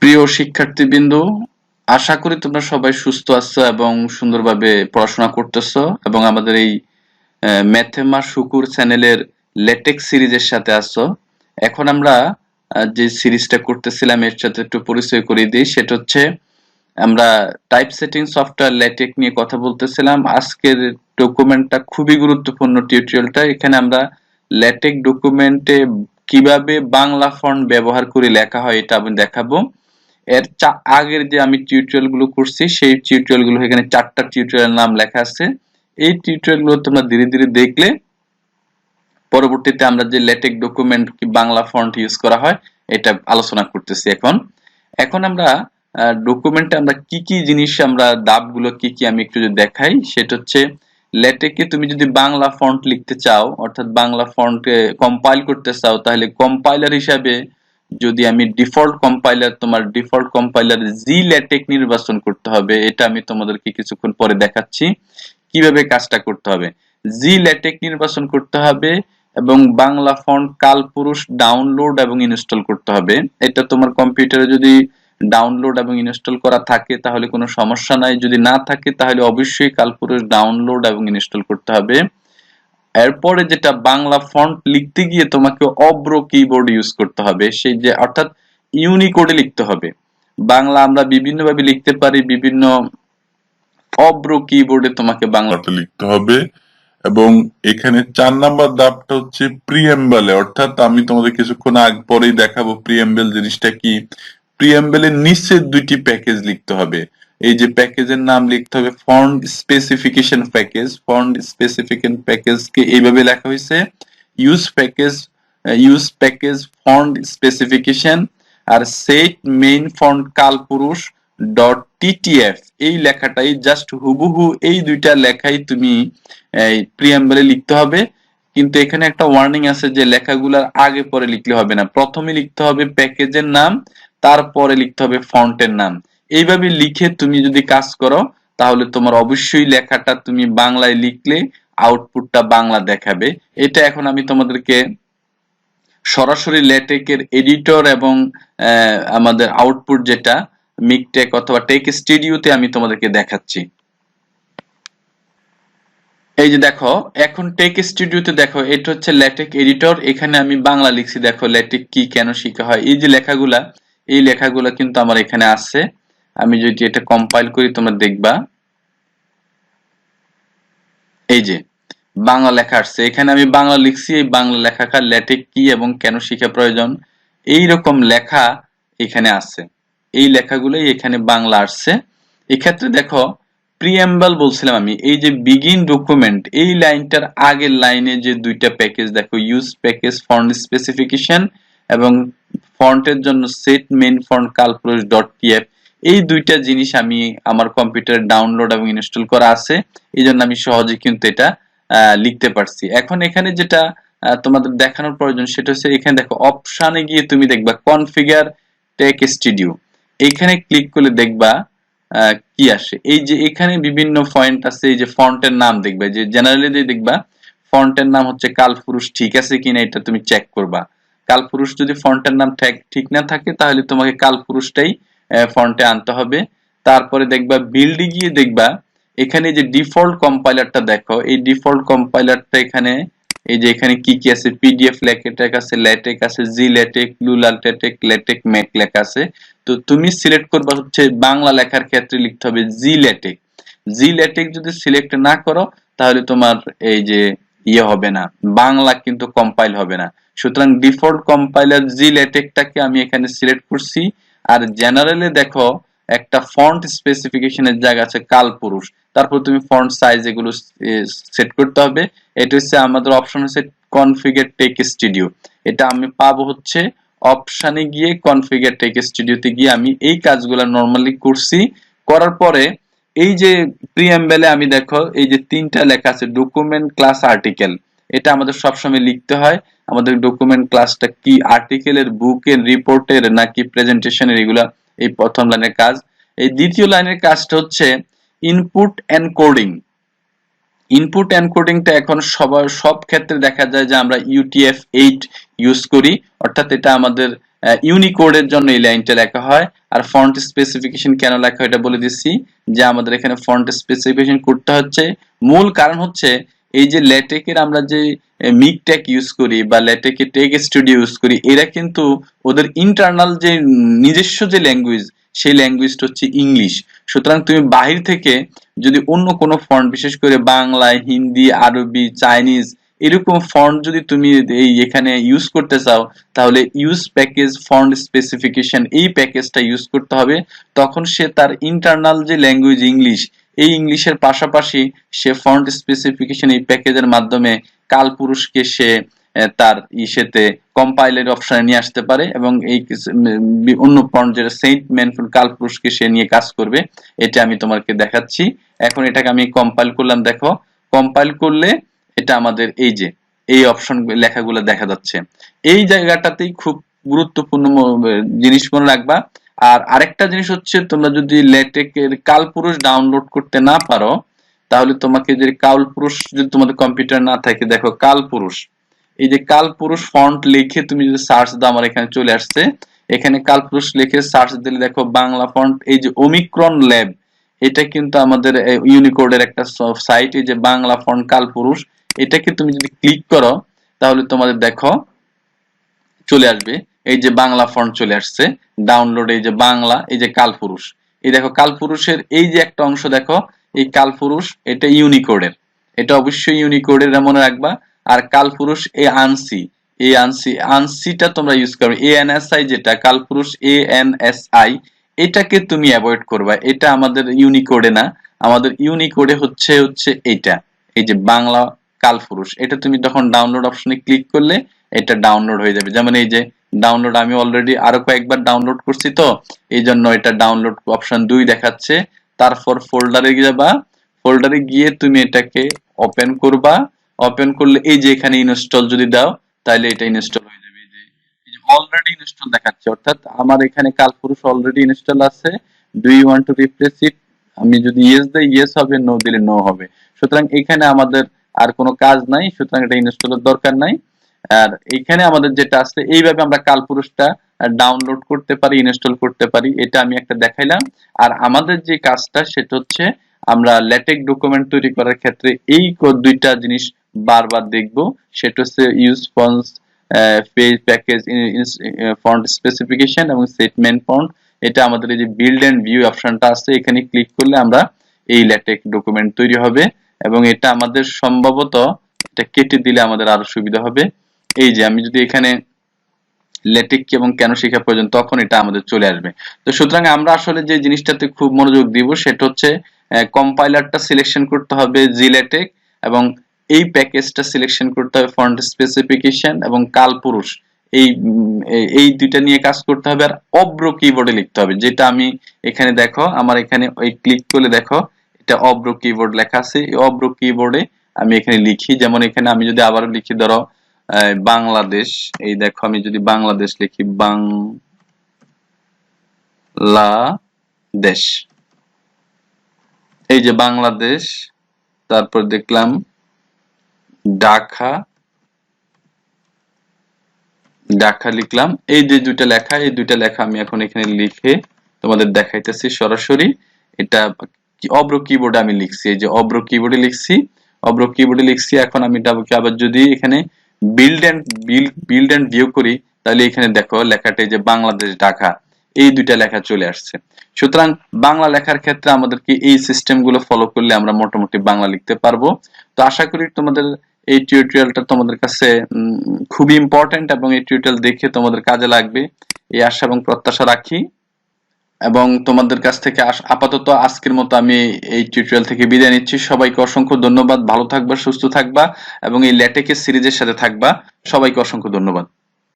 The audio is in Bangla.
প্রিয় শিক্ষার্থীবৃন্দ, আশা করি তোমরা সবাই সুস্থ আছো এবং সুন্দরভাবে পড়াশোনা করতেছো এবং আমাদের এই ম্যাথেমা শুকুর চ্যানেলের লেটেক্স সিরিজের সাথে আছো। এখন আমরা যে সিরিজটা করতেছিলাম এর সাথে একটু পরিচয় করিয়ে দিই। সেটা হচ্ছে আমরা টাইপ সেটিং সফটওয়্যার লেটেক নিয়ে কথা বলতেছিলাম। আজকের ডকুমেন্টটা খুবই গুরুত্বপূর্ণ টিউটোরিয়ালটা। এখানে আমরা লেটেক ডকুমেন্টে কিভাবে বাংলা ফন্ট ব্যবহার করে লেখা হয় এটা আমি দেখাবো। এর আগের যে আমি টিউটোরিয়াল গুলো করছি সেই টিউটোরিয়াল গুলো এখানে 4টা টিউটোরিয়াল নাম লেখা আছে। এই টিউটোরিয়াল গুলো তোমরা ধীরে ধীরে দেখলে পরবর্তীতে আমরা যে লেটেক ডকুমেন্ট কি বাংলা ফন্ট ইউজ করা হয় এটা আলোচনা করতেছি। এখন আমরা ডকুমেন্টে আমরা কি কি জিনিস আমরা ধাপগুলো কি কি আমি একটু যদি দেখাই। সেটা হচ্ছে লেটেকে তুমি যদি বাংলা ফন্ট লিখতে চাও অর্থাৎ বাংলা ফন্টে কম্পাইল করতে চাও তাহলে কম্পাইলার হিসাবে যদি আমি তোমার ডিফল্ট কম্পাইলার জি লেটেক নির্বাচন করতে হবে। এটা আমি তোমাদেরকে কিছুক্ষণ পরে দেখাচ্ছি কিভাবে কাজটা করতে হবে। জি লেটেক নির্বাচন করতে হবে এবং বাংলা ফন্ট কালপুরুষ ডাউনলোড এবং ইনস্টল করতে হবে। এটা তোমার কম্পিউটারে যদি ডাউনলোড এবং ইনস্টল করা থাকে তাহলে কোনো সমস্যা নাই, যদি না থাকে তাহলে অবশ্যই কালপুরুষ ডাউনলোড এবং ইনস্টল করতে হবে। এরপরে যেটা বাংলা ফন্ট লিখতে গিয়ে তোমাকে অব্র কিবোর্ড ইউজ করতে হবে, সেই যে অর্থাৎ ইউনিকোডে লিখতে হবে। বাংলা আমরা বিভিন্ন ভাবে লিখতে পারি, বিভিন্ন অব্র কিবোর্ডে তোমাকে বাংলাটা লিখতে হবে। এবং এখানে 4 নাম্বার ধাপটা হচ্ছে প্রিএমবেলে, অর্থাৎ আমি তোমাদের কিছুক্ষণ আগে পরেই দেখাবো প্রিএমবেল জিনিসটা কি। প্রিএমবেলের নিচে দুইটি প্যাকেজ লিখতে হবে। এই যে প্যাকেজের নাম লিখতে হবে font specification package. Font specification package কে এইভাবে লেখা হয়েছে ইউজ প্যাকেজ ফন্ট স্পেসিফিকেশন আর set main font Kalpurush dot TTF. এই লেখাটাই জাস্ট হুবহু এই দুইটা লেখাই তুমি প্রিএমবেলে লিখতে হবে। কিন্তু এখানে একটা ওয়ার্নিং আছে যে লেখাগুলোর আগে পরে লিখলে হবে না, প্রথমে লিখতে হবে প্যাকেজের নাম, তারপরে লিখতে হবে ফন্টের নাম। এইভাবে লিখে তুমি যদি কাজ করো তাহলে তোমার অবশ্যই লেখাটা তুমি বাংলায় লিখলে আউটপুটটা বাংলা দেখাবে। এটা এখন আমি তোমাদেরকে সরাসরি লেটেকের এডিটর এবং আমাদের আউটপুট যেটা মিকটেক অথবা টেক স্টুডিওতে আমি তোমাদেরকে দেখাচ্ছি। এই যে দেখো, এখন টেক স্টুডিওতে দেখো এটা হচ্ছে লেটেক এডিটর। এখানে আমি বাংলা লিখছি, দেখো লেটেক কি কেন শেখা হয়। এই যে লেখাগুলা, এই লেখাগুলা কিন্তু আমার এখানে আছে। আমি যদি এটা কম্পাইল করি তোমরা দেখবা এই যে বাংলা লেখা আসছে। এখানে আমি বাংলা লিখছি, এই বাংলা লেখাটা লেটেক কি এবং কেন শেখা প্রয়োজন এই রকম লেখা এখানে আছে। এই লেখাগুলোই এখানে বাংলা আসছে। এক্ষেত্রে দেখো প্রিএমবল বলছিলাম আমি, এই যে বিগিন ডকুমেন্ট এই লাইনটার আগের লাইনে যে দুইটা প্যাকেজ দেখো ইউজ প্যাকেজ ফন্ট স্পেসিফিকেশন এবং ফন্টের জন্য set main font Kalpurush dot TF, এই দুইটা জিনিস আমি আমার কম্পিউটারে ডাউনলোড এবং ইনস্টল করা আছে, এই জন্য আমি সহজে কিন্তু এটা লিখতে পারছি। এখন এখানে যেটা তোমাদের দেখানোর প্রয়োজন সেটা হচ্ছে এখানে দেখো অপশানে গিয়ে তুমি দেখবা কনফিগার টেক স্টুডিও, এখানে ক্লিক করলে দেখবা কি আসে। এই যে এখানে বিভিন্ন পয়েন্ট আছে, এই যে ফন্টের নাম দেখবে, যে জেনারেলি যে দেখবা ফন্টের নাম হচ্ছে কালপুরুষ ঠিক আছে কিনা এটা তুমি চেক করবা। কালপুরুষ যদি ফন্টের নাম ঠিক না থাকে তাহলে তোমাকে কালপুরুষটাই ফন্টে আনতে হবে। তারপরে দেখবা বিল্ডে গিয়ে দেখবা এখানে যে ডিফল্ট কম্পাইলারটা দেখো, এই ডিফল্ট কম্পাইলারটা এখানে এই যে এখানে কি কি আছে পিডিএফ লেটেক আছে, লেটেক আছে, জি লেটেক, লুলাল লেটেক, লেটেক ম্যাক লেখা আছে। তো তুমি সিলেক্ট করবা হচ্ছে বাংলা লেখার ক্ষেত্রে লিখতে হবে জি লেটেক। জি লেটেক যদি সিলেক্ট না করো তাহলে তোমার এই যে ইয়ে হবে না, বাংলা কিন্তু কম্পাইল হবে না। সুতরাং ডিফল্ট কম্পাইলার জি লেটেকটাকে আমি এখানে সিলেক্ট করছি। আর জেনারেলে দেখো একটা ফন্ট স্পেসিফিকেশনের জায়গা আছে কালপুরুষ, তারপর তুমি ফন্ট সাইজ এগুলো সেট করতে হবে। এটা হচ্ছে আমাদের অপশন হচ্ছে কনফিগার টেক স্টুডিও। এটা আমি পাবো হচ্ছে অপশনে গিয়ে কনফিগার টেক স্টুডিওতে গিয়ে আমি এই কাজগুলো নরমালি করছি। করার পরে এই যে প্রিএমবেলে আমি দেখো এই যে তিনটা লেখা আছে ডকুমেন্ট ক্লাস আর্টিকেল, এটা আমাদের সবসময় লিখতে হয়। আমাদের ডকুমেন্ট ক্লাসটা কি আর্টিকেলের, বুকের, রিপোর্টের নাকি প্রেজেন্টেশনের, এগুলা এই প্রথম লাইনের কাজ। এই দ্বিতীয় লাইনের কাজটা হচ্ছে ইনপুট এনকোডিং। ইনপুট এনকোডিংটা এখন সব ক্ষেত্রে দেখা যায় যে আমরা UTF-8 ইউজ করি, অর্থাৎ এটা আমাদের ইউনিকোডের জন্য এই লাইনটা লেখা হয়। আর ফন্ট স্পেসিফিকেশন কেন লেখা হয় এটা বলে দিচ্ছি, যে আমাদের এখানে ফন্ট স্পেসিফিকেশন করতে হচ্ছে, মূল কারণ হচ্ছে এই যে ল্যাটেকের আমরা যে মিকটেক ইউজ করি বা ল্যাটেকে টেক স্টুডিও ইউজ করি, এরা কিন্তু ওদের ইন্টারনাল যে নিজস্ব যে ল্যাঙ্গুয়েজ, সেই ল্যাঙ্গুয়েজটা হচ্ছে ইংলিশ। সুতরাং তুমি বাহির থেকে যদি অন্য কোনো ফন্ট, বিশেষ করে বাংলা, হিন্দি, আরবি, চাইনিজ এরকম ফন্ট যদি তুমি এই এখানে ইউজ করতে চাও, তাহলে ইউজ প্যাকেজ ফন্ট স্পেসিফিকেশন এই প্যাকেজটা ইউজ করতে হবে। তখন সে তার ইন্টারনাল যে ল্যাঙ্গুয়েজ ইংলিশ, এই ইংলিশের পাশাপাশি সে ফন্ট স্পেসিফিকেশন এই প্যাকেজের মাধ্যমে কালপুরুষকে সে তার ইসেতে কম্পাইলের অপশনে নিয়ে আসতে পারে, এবং এই অন্য ফন্ট যেটা সেন্ট ম্যানফুল কালপুরুষকে সে নিয়ে কাজ করবে। এটা আমি তোমাকে দেখাচ্ছি। এখন এটাকে আমি কম্পাইল করলাম, দেখো কম্পাইল করলে এটা আমাদের এই যে এই অপশন লেখাগুলো দেখা যাচ্ছে। এই জায়গাটাতেই খুব গুরুত্বপূর্ণ জিনিস মনে রাখবা। আর আরেকটা জিনিস হচ্ছে, তোমরা যদি লেটেকের কালপুরুষ ডাউনলোড করতে না পারো, তাহলে তোমাকে যে কালপুরুষ যদি তোমাদের কম্পিউটার না থাকে, দেখো কালপুরুষ, এই যে কালপুরুষ ফন্ট লিখে তুমি যদি সার্চ দাও, আমার এখানে চলে আসছে। এখানে কালপুরুষ লিখে সার্চ দিলে দেখো বাংলা ফন্ট, এই যে ওমিক্রন ল্যাব, এটা কিন্তু আমাদের ইউনিকোডের একটা সাইট। এই যে বাংলা ফন্ট কালপুরুষ, এটাকে তুমি যদি ক্লিক করো, তাহলে তোমাদের দেখো চলে আসবে এই যে বাংলা ফন্ট চলে আসছে ডাউনলোড, এই যে বাংলা, এই যে কালপুরুষ, এই দেখো কালপুরুষের এই যে একটা অংশ দেখো, এই কালপুরুষ এটা ইউনিকোডের, এটা অবশ্যই ইউনিকোডের মনে রাখবা। আর কালপুরুষ এই আনসি, এই আনসিটা তোমরা ইউজ করবে। এএনএসআই যেটা কালপুরুষ এএনএসআই, এটাকে তুমি অ্যাভয়েড করবা, এটা আমাদের ইউনিকোডে না। আমাদের ইউনিকোডে হচ্ছে এইটা, এই যে বাংলা কালপুরুষ। এটা তুমি তখন ডাউনলোড অপশনে ক্লিক করলে এটা ডাউনলোড হয়ে যাবে। যেমন এই যে ডাউনলোড, আমি অলরেডি আরো কয়েকবার ডাউনলোড করছি, তো এই জন্য এটা ডাউনলোড অপশন 2 দেখাচ্ছে। তারপর ফোল্ডারে যাবা, ফোল্ডারে গিয়ে তুমি এটাকে ওপেন করবা। ওপেন করলে এই যে এখানে ইনস্টল যদি দাও, তাহলে এটা ইনস্টল হয়ে যাবে। এই যে অলরেডি ইনস্টল দেখাচ্ছে, অর্থাৎ আমার এখানে কালপুরুষ অলরেডি ইনস্টল আছে। Do you want to replace it, আমি যদি ইয়েস দেই ইয়েস হবে, নো দিলে নো হবে। সুতরাং এখানে আমাদের আর কোনো কাজ নাই, সুতরাং এটা ইনস্টলের দরকার নাই। আর এইখানে আমাদের যেটা আছে, এইভাবে আমরা কালপুরুষটা ডাউনলোড করতে পারি, ইনস্টল করতে পারি। এটা আমি একটা দেখাইলাম। আর আমাদের যে কাজটা সেটা হচ্ছে, আমরা ল্যাটেক্স ডকুমেন্ট তৈরি করার ক্ষেত্রে এই দুইটা জিনিস বারবার দেখব। সেটা হচ্ছে use fonts page package font specification এবং সেটমেন্ট ফন্ট। এটা আমাদের এই যে বিল্ড এন্ড ভিউ অপশনটা আছে, এখানে ক্লিক করলে আমরা এই ল্যাটেক্স ডকুমেন্ট তৈরি হবে। এবং এটা আমাদের সম্ভবত এটা কেটে দিলে আমাদের আরো সুবিধা হবে। এই যে আমি যদি এখানে ল্যাটেক্স এবং কেন শেখা প্রয়োজন, তখন এটা আমাদের চলে আসবে। তো সুতরাং আমরা আসলে যে জিনিসটাতে খুব মনোযোগ দিব সেটা হচ্ছে কম্পাইলারটা সিলেকশন করতে হবে জিল্যাটেক্স, এবং এই প্যাকেজটা সিলেকশন করতে হবে ফন্ট স্পেসিফিকেশন এবং কালপুরুষ। এই এই দুইটা নিয়ে কাজ করতে হবে। আর অব্র কিবোর্ডে লিখতে হবে, যেটা আমি এখানে দেখো আমার এখানে ওই ক্লিক করলে দেখো এটা অব্র কিবোর্ড লেখা আছে। এই অব্র কিবোর্ডে আমি এখানে লিখি, যেমন এখানে আমি যদি আবার লিখি ধরো বাংলাদেশ, এই দেখো আমি যদি বাংলাদেশ লিখি, বাংলাদেশ, এই যে বাংলাদেশ, তারপর দেখলাম ঢাকা, ঢাকা লিখলাম। এই যে দুইটা লেখা, এই দুইটা লেখা আমি এখন এখানে লিখে তোমাদের দেখাইতেছি সরাসরি। এটা অব্র কিবোর্ডে আমি লিখছি, এই যে অব্র কিবোর্ডে লিখছি, অব্র কিবোর্ডে লিখছি। এখন আমি এটাকে আবার যদি এখানে বিল্ড এন্ড ভিউ করি, তাহলে এখানে দেখো লেখাটা যে বাংলাদেশ ঢাকা, এই দুইটা লেখা চলে আসছে। সুতরাং বাংলা লেখার ক্ষেত্রে আমাদেরকে এই সিস্টেম গুলো ফলো করলে আমরা মোটামুটি বাংলা লিখতে পারবো। তো আশা করি তোমাদের এই টিউটোরিয়ালটা তোমাদের কাছে খুবই ইম্পর্টেন্ট, এবং এই টিউটোরিয়াল দেখে তোমাদের কাজে লাগবে এই আশা এবং প্রত্যাশা রাখি। এবং তোমাদের কাছ থেকে আপাতত আজকের মতো আমি এই টিউটোরিয়াল থেকে বিদায় নিচ্ছি। সবাইকে অসংখ্য ধন্যবাদ, ভালো থাকবা, সুস্থ থাকবা এবং এই ল্যাটেক্স সিরিজের সাথে থাকবা। সবাইকে অসংখ্য ধন্যবাদ।